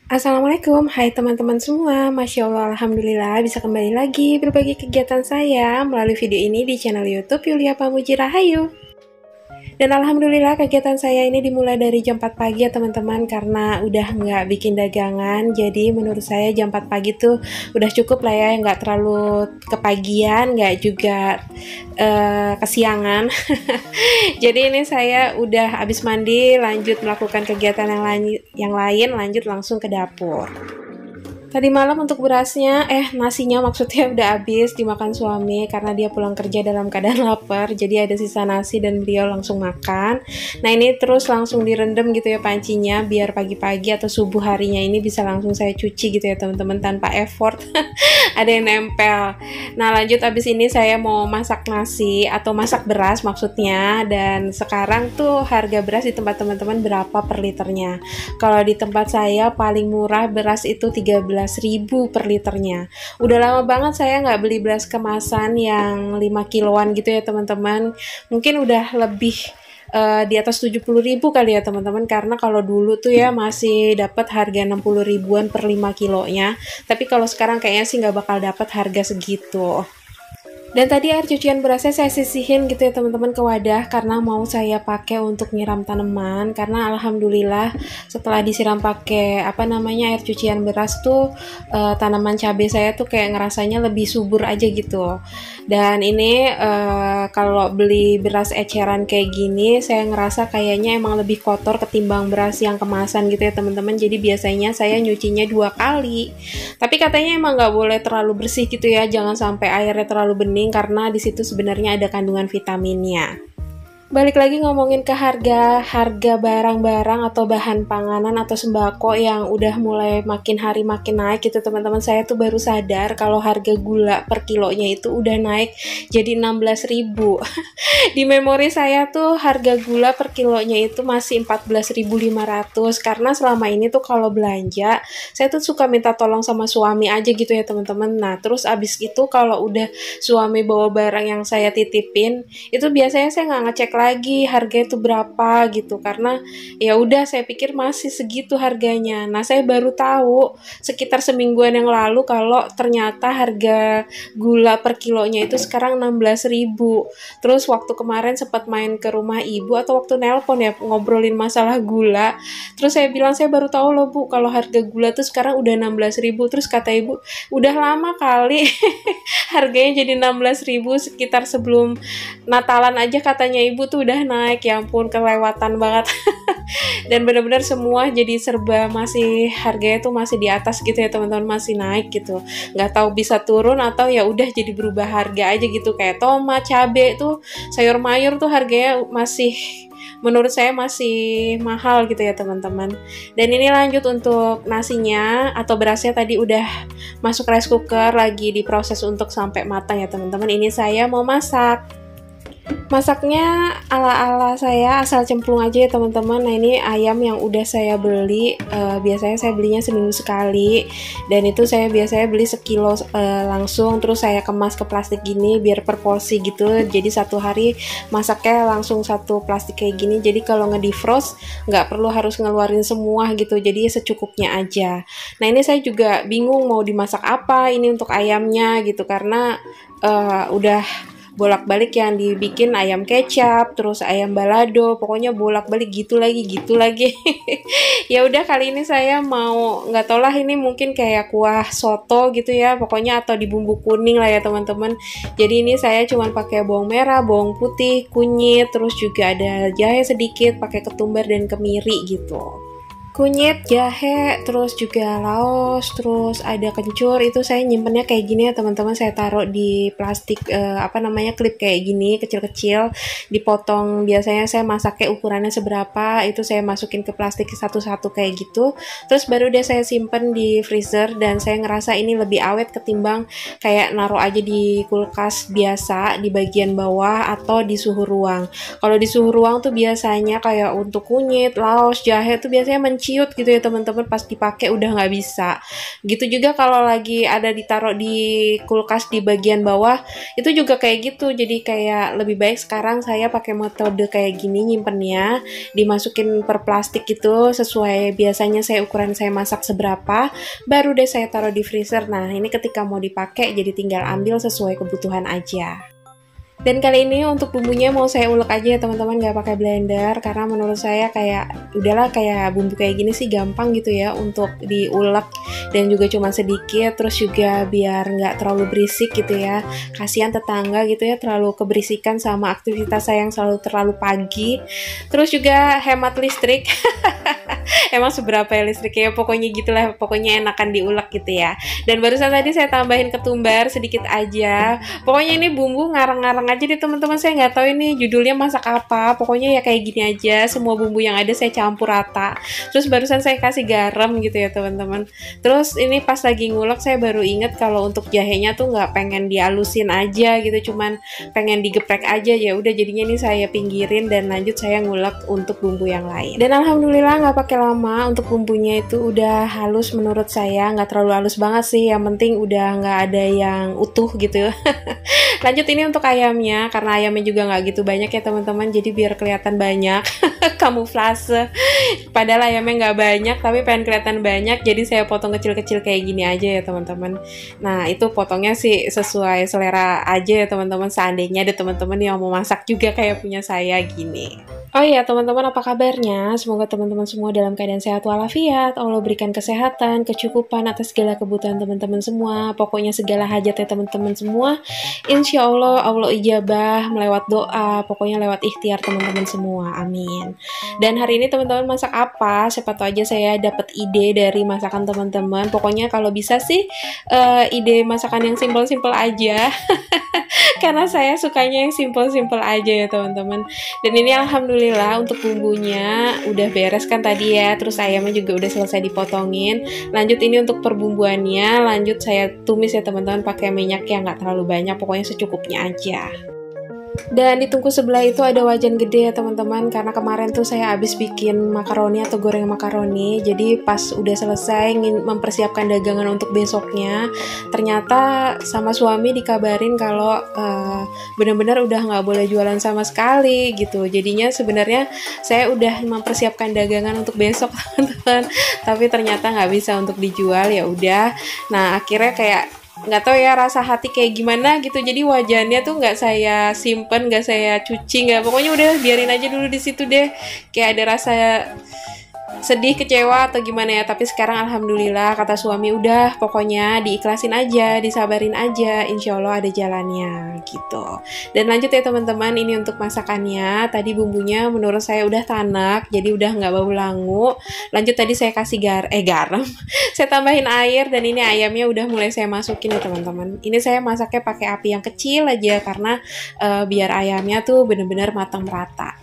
Assalamualaikum, hai teman-teman semua. Masya Allah, Alhamdulillah bisa kembali lagi berbagi kegiatan saya melalui video ini di channel YouTube Yulia Pamuji Rahayu. Dan Alhamdulillah kegiatan saya ini dimulai dari jam 4 pagi ya teman-teman, karena udah nggak bikin dagangan. Jadi menurut saya jam 4 pagi tuh udah cukup lah ya, nggak terlalu kepagian, nggak juga kesiangan. Jadi ini saya udah habis mandi, lanjut melakukan kegiatan yang lain, lanjut langsung ke dapur. Tadi malam untuk berasnya, nasinya maksudnya udah habis dimakan suami karena dia pulang kerja dalam keadaan lapar. Jadi ada sisa nasi dan beliau langsung makan. Nah ini terus langsung direndam gitu ya pancinya biar pagi-pagi atau subuh harinya ini bisa langsung saya cuci gitu ya teman-teman tanpa effort. Ada yang nempel. Nah lanjut abis ini saya mau masak nasi atau masak beras maksudnya. Dan sekarang tuh harga beras di tempat teman-teman berapa per liternya? Kalau di tempat saya paling murah beras itu 13.000 per liternya. Udah lama banget saya nggak beli beras kemasan yang 5 kiloan gitu ya teman-teman. Mungkin udah lebih di atas 70.000 kali ya teman-teman, karena kalau dulu tuh ya masih dapat harga 60 ribuan per 5 kilonya, tapi kalau sekarang kayaknya sih nggak bakal dapat harga segitu. Dan tadi air cucian berasnya saya sisihin gitu ya teman-teman ke wadah karena mau saya pakai untuk nyiram tanaman, karena alhamdulillah setelah disiram pakai air cucian beras tuh tanaman cabai saya tuh kayak ngerasanya lebih subur aja gitu. Dan ini kalau beli beras eceran kayak gini saya ngerasa kayaknya emang lebih kotor ketimbang beras yang kemasan gitu ya teman-teman. Jadi biasanya saya nyucinya 2 kali. Tapi katanya emang nggak boleh terlalu bersih gitu ya, jangan sampai airnya terlalu bening karena di situ sebenarnya ada kandungan vitaminnya. Balik lagi ngomongin ke harga barang-barang atau bahan panganan atau sembako yang udah mulai makin hari makin naik gitu teman-teman. Saya tuh baru sadar kalau harga gula per kilonya itu udah naik jadi 16.000. Di memori saya tuh harga gula per kilonya itu masih 14.500, karena selama ini tuh kalau belanja saya tuh suka minta tolong sama suami aja gitu ya teman-teman. Nah terus abis itu kalau udah suami bawa barang yang saya titipin itu biasanya saya nggak ngecek lagi harga itu berapa gitu, karena ya udah saya pikir masih segitu harganya. Nah saya baru tahu sekitar semingguan yang lalu kalau ternyata harga gula per kilonya itu sekarang 16.000. Terus waktu kemarin sempat main ke rumah ibu atau waktu nelpon ya ngobrolin masalah gula, terus saya bilang saya baru tahu loh bu kalau harga gula tuh sekarang udah 16.000. Terus kata ibu udah lama kali harganya jadi 16.000, sekitar sebelum Natalan aja katanya ibu tuh udah naik. Ya ampun kelewatan banget. Dan benar-benar semua jadi serba masih harganya tuh masih di atas gitu ya teman-teman, masih naik gitu. Nggak tahu bisa turun atau ya udah jadi berubah harga aja gitu, kayak tomat, cabai tuh, sayur mayur tuh harganya masih menurut saya masih mahal gitu ya teman-teman. Dan ini lanjut untuk nasinya atau berasnya tadi udah masuk rice cooker, lagi diproses untuk sampai matang ya teman-teman. Ini saya mau masak. Masaknya ala-ala saya asal cemplung aja ya teman-teman. Nah ini ayam yang udah saya beli, biasanya saya belinya seminggu sekali. Dan itu saya biasanya beli sekilo langsung, terus saya kemas ke plastik gini biar per porsi gitu. Jadi satu hari masaknya langsung satu plastik kayak gini. Jadi kalau nge-defrost nggak perlu harus ngeluarin semua gitu. Jadi secukupnya aja. Nah ini saya juga bingung mau dimasak apa ini untuk ayamnya gitu, karena udah bolak-balik yang dibikin ayam kecap, terus ayam balado, pokoknya bolak-balik gitu lagi gitu lagi. Ya udah kali ini saya mau, nggak tau lah, ini mungkin kayak kuah soto gitu ya pokoknya, atau di bumbu kuning lah ya teman-teman. Jadi ini saya cuma pakai bawang merah, bawang putih, kunyit, terus juga ada jahe sedikit, pakai ketumbar dan kemiri gitu. Kunyit, jahe, terus juga laos, terus ada kencur. Itu saya nyimpennya kayak gini ya teman-teman, saya taruh di plastik klip kayak gini kecil-kecil, dipotong. Biasanya saya masaknya ukurannya seberapa itu saya masukin ke plastik satu-satu kayak gitu, terus baru deh saya simpen di freezer. Dan saya ngerasa ini lebih awet ketimbang kayak naruh aja di kulkas biasa di bagian bawah atau di suhu ruang. Kalau di suhu ruang tuh biasanya kayak untuk kunyit, laos, jahe tuh biasanya ciut gitu ya teman-teman, pas dipakai udah nggak bisa. Gitu juga kalau lagi ada ditaruh di kulkas di bagian bawah, itu juga kayak gitu. Jadi kayak lebih baik sekarang saya pakai metode kayak gini, nyimpennya dimasukin per plastik gitu sesuai biasanya saya ukuran saya masak seberapa, baru deh saya taruh di freezer. Nah ini ketika mau dipakai jadi tinggal ambil sesuai kebutuhan aja. Dan kali ini untuk bumbunya mau saya ulek aja ya teman-teman, nggak pakai blender, karena menurut saya kayak udahlah, kayak bumbu kayak gini sih gampang gitu ya untuk diulek, dan juga cuma sedikit, terus juga biar nggak terlalu berisik gitu ya. Kasihan tetangga gitu ya terlalu keberisikan sama aktivitas saya yang selalu terlalu pagi. Terus juga hemat listrik. Emang seberapa ya listriknya, pokoknya gitulah, pokoknya enakan diulek gitu ya. Dan barusan tadi saya tambahin ketumbar sedikit aja. Pokoknya ini bumbu ngarang-ngarang aja deh teman-teman, saya nggak tahu ini judulnya masak apa, pokoknya ya kayak gini aja, semua bumbu yang ada saya campur rata. Terus barusan saya kasih garam gitu ya teman-teman. Terus ini pas lagi ngulek saya baru inget kalau untuk jahenya tuh nggak pengen dialusin aja gitu, cuman pengen digeprek aja, ya udah jadinya ini saya pinggirin dan lanjut saya ngulek untuk bumbu yang lain. Dan alhamdulillah nggak pakai lama, untuk bumbunya itu udah halus menurut saya, nggak terlalu halus banget sih, yang penting udah nggak ada yang utuh gitu. Lanjut ini untuk ayamnya, karena ayamnya juga nggak gitu banyak ya teman-teman, jadi biar kelihatan banyak. Kamuflase, padahal ayamnya nggak banyak tapi pengen kelihatan banyak, jadi saya potong kecil-kecil kayak gini aja ya teman-teman. Nah itu potongnya sih sesuai selera aja ya teman-teman, seandainya ada teman-teman yang mau masak juga kayak punya saya gini. Oh iya teman-teman, apa kabarnya? Semoga teman-teman semua dalam keadaan sehat walafiat. Allah berikan kesehatan, kecukupan atas segala kebutuhan teman-teman semua. Pokoknya segala hajatnya teman-teman semua, insya Allah Allah ijabah melewat doa. Pokoknya lewat ikhtiar teman-teman semua. Amin. Dan hari ini teman-teman masak apa? Siapa tahu aja saya dapat ide dari masakan teman-teman. Pokoknya kalau bisa sih ide masakan yang simple-simple aja. Karena saya sukanya yang simple-simple aja ya teman-teman. Dan ini alhamdulillah untuk bumbunya udah beres kan tadi ya. Terus ayamnya juga udah selesai dipotongin. Lanjut ini untuk perbumbuannya, lanjut saya tumis ya teman-teman pakai minyak yang nggak terlalu banyak, pokoknya secukupnya aja. Dan di tungku sebelah itu ada wajan gede ya teman-teman, karena kemarin tuh saya habis bikin makaroni atau goreng makaroni. Jadi pas udah selesai mempersiapkan dagangan untuk besoknya, ternyata sama suami dikabarin kalau benar-benar udah nggak boleh jualan sama sekali gitu. Jadinya sebenarnya saya udah mempersiapkan dagangan untuk besok teman-teman, tapi ternyata nggak bisa untuk dijual. Ya udah, nah akhirnya kayak nggak tahu ya rasa hati kayak gimana gitu, jadi wajannya tuh nggak saya simpen, nggak saya cuci, nggak, pokoknya udah biarin aja dulu di situ deh, kayak ada rasa sedih, kecewa atau gimana ya. Tapi sekarang alhamdulillah kata suami udah pokoknya diikhlasin aja, disabarin aja, insya Allah ada jalannya gitu. Dan lanjut ya teman-teman, ini untuk masakannya. Tadi bumbunya menurut saya udah tanak, jadi udah nggak bau langu. Lanjut tadi saya kasih garam saya tambahin air, dan ini ayamnya udah mulai saya masukin ya teman-teman. Ini saya masaknya pakai api yang kecil aja karena biar ayamnya tuh bener-bener matang merata.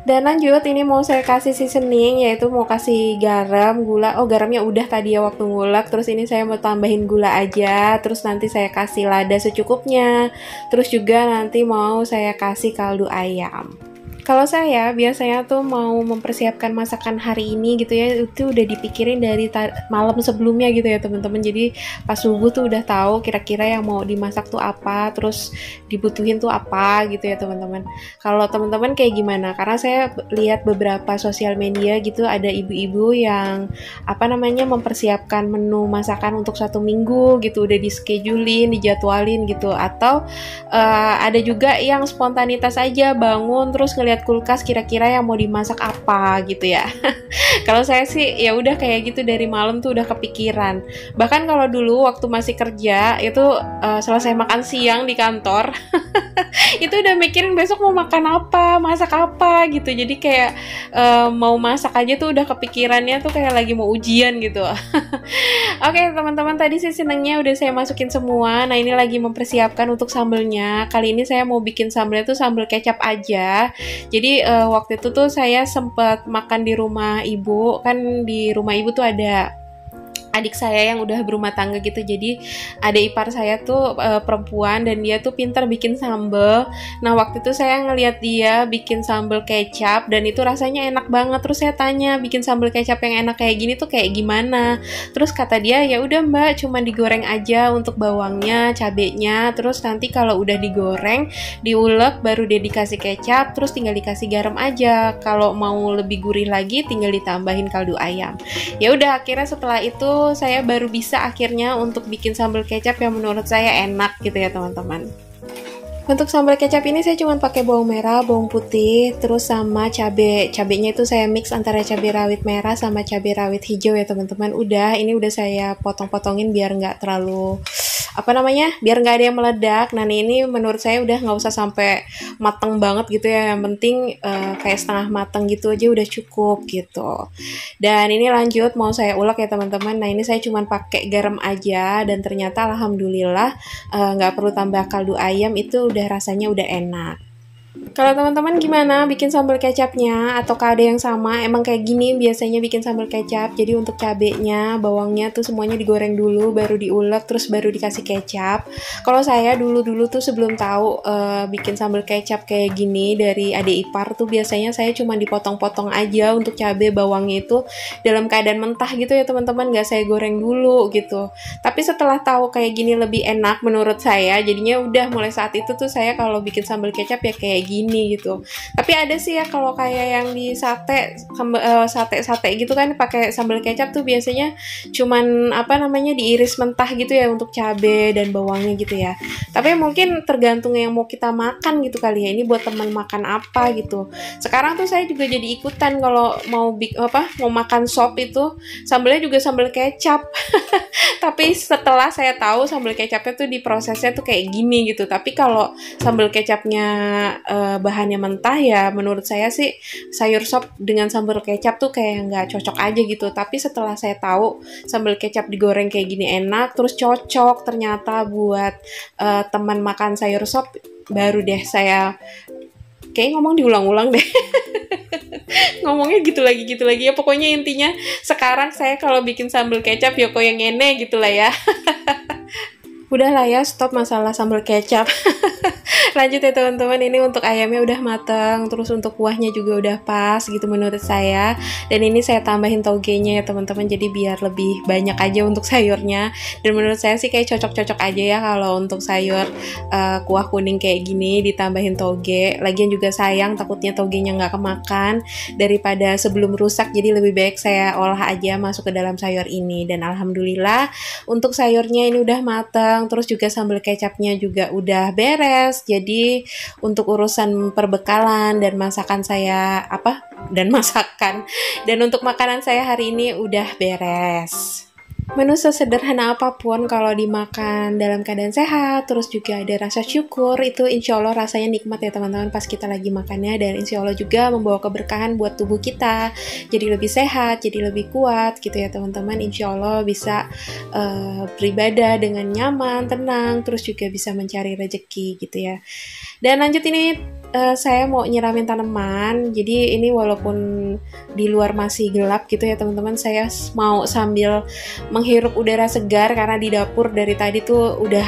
Dan lanjut ini mau saya kasih seasoning, yaitu mau kasih garam, gula. Oh garamnya udah tadi ya waktu ngulek. Terus ini saya mau tambahin gula aja. Terus nanti saya kasih lada secukupnya. Terus juga nanti mau saya kasih kaldu ayam. Kalau saya biasanya tuh mau mempersiapkan masakan hari ini gitu ya, itu udah dipikirin dari malam sebelumnya gitu ya teman-teman. Jadi pas subuh tuh udah tahu kira-kira yang mau dimasak tuh apa, terus dibutuhin tuh apa gitu ya teman-teman. Kalau teman-teman kayak gimana? Karena saya lihat beberapa sosial media gitu, ada ibu-ibu yang mempersiapkan menu masakan untuk 1 minggu gitu, udah di-schedulein, dijadwalin gitu. Atau ada juga yang spontanitas aja bangun terus ngeliat kulkas kira-kira yang mau dimasak apa gitu ya. Kalau saya sih ya udah kayak gitu, dari malam tuh udah kepikiran. Bahkan kalau dulu waktu masih kerja itu selesai makan siang di kantor itu udah mikirin besok mau makan apa, masak apa gitu. Jadi kayak mau masak aja tuh udah kepikirannya tuh kayak lagi mau ujian gitu. Oke teman-teman, tadi sih senengnya udah saya masukin semua. Nah ini lagi mempersiapkan untuk sambelnya. Kali ini saya mau bikin sambelnya tuh sambal kecap aja. Jadi waktu itu tuh saya sempat makan di rumah ibu, kan di rumah ibu tuh ada adik saya yang udah berumah tangga gitu. Jadi adik ipar saya tuh perempuan dan dia tuh pintar bikin sambal. Nah waktu itu saya ngeliat dia bikin sambal kecap dan itu rasanya enak banget. Terus saya tanya, bikin sambal kecap yang enak kayak gini tuh kayak gimana? Terus kata dia, ya udah Mbak, cuma digoreng aja untuk bawangnya, cabenya. Terus nanti kalau udah digoreng, diulek, baru dia dikasih kecap, terus tinggal dikasih garam aja. Kalau mau lebih gurih lagi, tinggal ditambahin kaldu ayam. Ya udah, akhirnya setelah itu saya baru bisa akhirnya untuk bikin sambal kecap yang menurut saya enak gitu ya teman-teman. Untuk sambal kecap ini saya cuma pakai bawang merah, bawang putih, terus sama cabai. Cabenya itu saya mix antara cabai rawit merah sama cabai rawit hijau ya teman-teman. Udah, ini udah saya potong-potongin biar nggak terlalu biar nggak ada yang meledak. Nah ini menurut saya udah nggak usah sampai mateng banget gitu ya, yang penting kayak setengah mateng gitu aja udah cukup gitu. Dan ini lanjut mau saya ulek ya teman-teman. Nah ini saya cuma pakai garam aja dan ternyata alhamdulillah nggak perlu tambah kaldu ayam, itu udah rasanya udah enak. Kalau teman-teman gimana bikin sambal kecapnya? Ataukah ada yang sama? Emang kayak gini biasanya bikin sambal kecap. Jadi untuk cabenya, bawangnya tuh semuanya digoreng dulu, baru diulek, terus baru dikasih kecap. Kalau saya dulu-dulu tuh sebelum tahu bikin sambal kecap kayak gini dari adik ipar tuh biasanya saya cuma dipotong-potong aja untuk cabe bawangnya itu dalam keadaan mentah gitu ya teman-teman, nggak saya goreng dulu gitu. Tapi setelah tahu kayak gini lebih enak menurut saya, jadinya udah mulai saat itu tuh saya kalau bikin sambal kecap ya kayak gini gitu. Tapi ada sih ya kalau kayak yang di sate gitu kan pakai sambal kecap tuh biasanya cuman diiris mentah gitu ya untuk cabe dan bawangnya gitu ya. Tapi mungkin tergantung yang mau kita makan gitu kali ya. Ini buat teman makan apa gitu. Sekarang tuh saya juga jadi ikutan kalau mau makan sop itu sambalnya juga sambal kecap. Tapi setelah saya tahu sambal kecapnya tuh diprosesnya tuh kayak gini gitu. Tapi kalau sambal kecapnya bahannya mentah ya menurut saya sih sayur sop dengan sambal kecap tuh kayak nggak cocok aja gitu. Tapi setelah saya tahu sambal kecap digoreng kayak gini enak, terus cocok ternyata buat teman makan sayur sop, baru deh saya kayak ngomong diulang-ulang deh. Ngomongnya gitu lagi ya. Pokoknya intinya sekarang saya kalau bikin sambal kecap ya kok yang ngene gitulah ya. Udahlah ya, stop masalah sambal kecap. Lanjut ya teman-teman, ini untuk ayamnya udah mateng, terus untuk kuahnya juga udah pas gitu menurut saya. Dan ini saya tambahin togenya ya teman-teman, jadi biar lebih banyak aja untuk sayurnya. Dan menurut saya sih kayak cocok-cocok aja ya kalau untuk sayur kuah kuning kayak gini ditambahin toge. Lagian juga sayang takutnya togenya nggak kemakan, daripada sebelum rusak, jadi lebih baik saya olah aja masuk ke dalam sayur ini. Dan alhamdulillah untuk sayurnya ini udah mateng, terus juga sambal kecapnya juga udah beres. Jadi untuk urusan perbekalan dan masakan dan untuk makanan saya hari ini udah beres. Menu sesederhana apapun kalau dimakan dalam keadaan sehat, terus juga ada rasa syukur, itu insya Allah rasanya nikmat ya teman-teman pas kita lagi makannya. Dan insya Allah juga membawa keberkahan buat tubuh kita, jadi lebih sehat, jadi lebih kuat gitu ya teman-teman. Insya Allah bisa beribadah dengan nyaman, tenang, terus juga bisa mencari rezeki gitu ya. Dan lanjut ini saya mau nyiramin tanaman. Jadi ini walaupun di luar masih gelap gitu ya teman-teman, saya mau sambil menghirup udara segar karena di dapur dari tadi tuh udah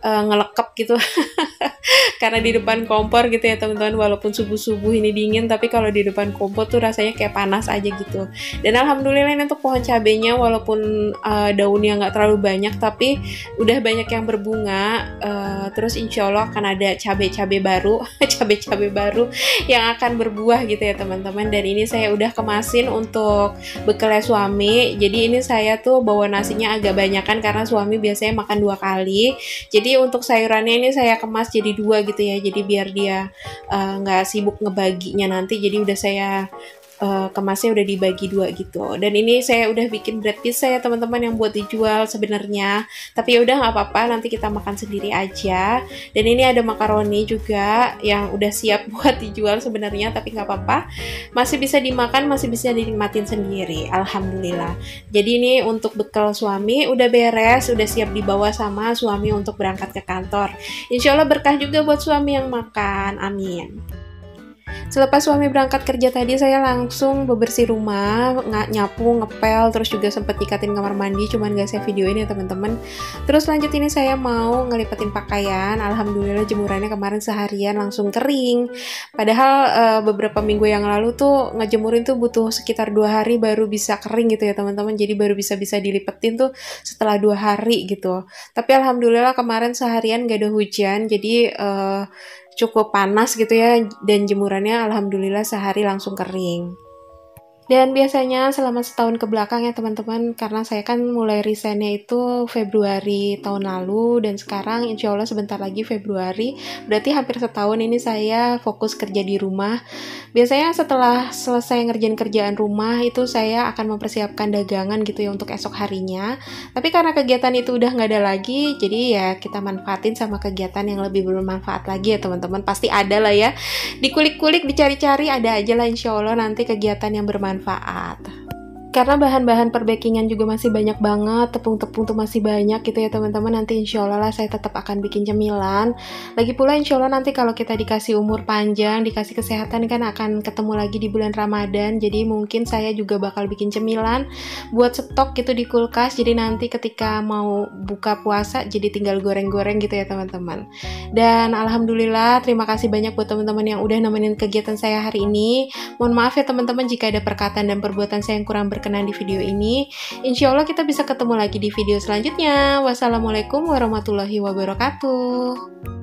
ngelekep gitu. Karena di depan kompor gitu ya teman-teman, walaupun subuh-subuh ini dingin, tapi kalau di depan kompor tuh rasanya kayak panas aja gitu. Dan alhamdulillah ini untuk pohon cabenya walaupun daunnya nggak terlalu banyak, tapi udah banyak yang berbunga. Terus insya Allah akan ada cabai-cabai baru cabai-cabai baru yang akan berbuah gitu ya teman-teman. Dan ini saya udah kemasin untuk bekalnya suami. Jadi ini saya tuh bawa nasinya agak banyakan karena suami biasanya makan 2 kali. Jadi untuk sayurannya ini saya kemas jadi 2 gitu ya, jadi biar dia nggak sibuk ngebaginya nanti, jadi udah saya kemasnya udah dibagi 2 gitu. Dan ini saya udah bikin bread pizza ya teman-teman yang buat dijual sebenarnya, tapi ya udah nggak apa-apa, nanti kita makan sendiri aja. Dan ini ada makaroni juga yang udah siap buat dijual sebenarnya, tapi nggak apa-apa, masih bisa dimakan, masih bisa dinikmatin sendiri, alhamdulillah. Jadi ini untuk bekal suami udah beres, udah siap dibawa sama suami untuk berangkat ke kantor. Insya Allah berkah juga buat suami yang makan, amin. Selepas suami berangkat kerja tadi, saya langsung bebersih rumah, nyapu, ngepel, terus juga sempat nyikatin kamar mandi, cuman gak saya videoin ya teman-teman. Terus lanjut ini saya mau ngelipetin pakaian. Alhamdulillah jemurannya kemarin seharian langsung kering. Padahal beberapa minggu yang lalu tuh ngejemurin tuh butuh sekitar 2 hari baru bisa kering gitu ya teman-teman. Jadi baru bisa dilipetin tuh setelah 2 hari gitu. Tapi alhamdulillah kemarin seharian gak ada hujan, jadi cukup panas gitu ya, dan jemurannya alhamdulillah sehari langsung kering. Dan biasanya selama setahun ke belakang ya teman-teman, karena saya kan mulai resignnya itu Februari tahun lalu, dan sekarang insya Allah sebentar lagi Februari, berarti hampir setahun ini saya fokus kerja di rumah. Biasanya setelah selesai ngerjain kerjaan rumah itu saya akan mempersiapkan dagangan gitu ya untuk esok harinya. Tapi karena kegiatan itu udah nggak ada lagi, jadi ya kita manfaatin sama kegiatan yang lebih bermanfaat lagi ya teman-teman. Pasti ada lah ya, dikulik-kulik, dicari-cari, ada aja lah insya Allah nanti kegiatan yang bermanfaat. Karena bahan-bahan perbackingan juga masih banyak banget, tepung-tepung tuh masih banyak gitu ya teman-teman. Nanti insya Allah lah saya tetap akan bikin cemilan. Lagi pula insya Allah nanti kalau kita dikasih umur panjang, dikasih kesehatan kan akan ketemu lagi di bulan Ramadan. Jadi mungkin saya juga bakal bikin cemilan buat stok gitu di kulkas. Jadi nanti ketika mau buka puasa jadi tinggal goreng-goreng gitu ya teman-teman. Dan alhamdulillah terima kasih banyak buat teman-teman yang udah nemenin kegiatan saya hari ini. Mohon maaf ya teman-teman jika ada perkataan dan perbuatan saya yang kurang berkenan di video ini. Insya Allah kita bisa ketemu lagi di video selanjutnya. Wassalamualaikum warahmatullahi wabarakatuh.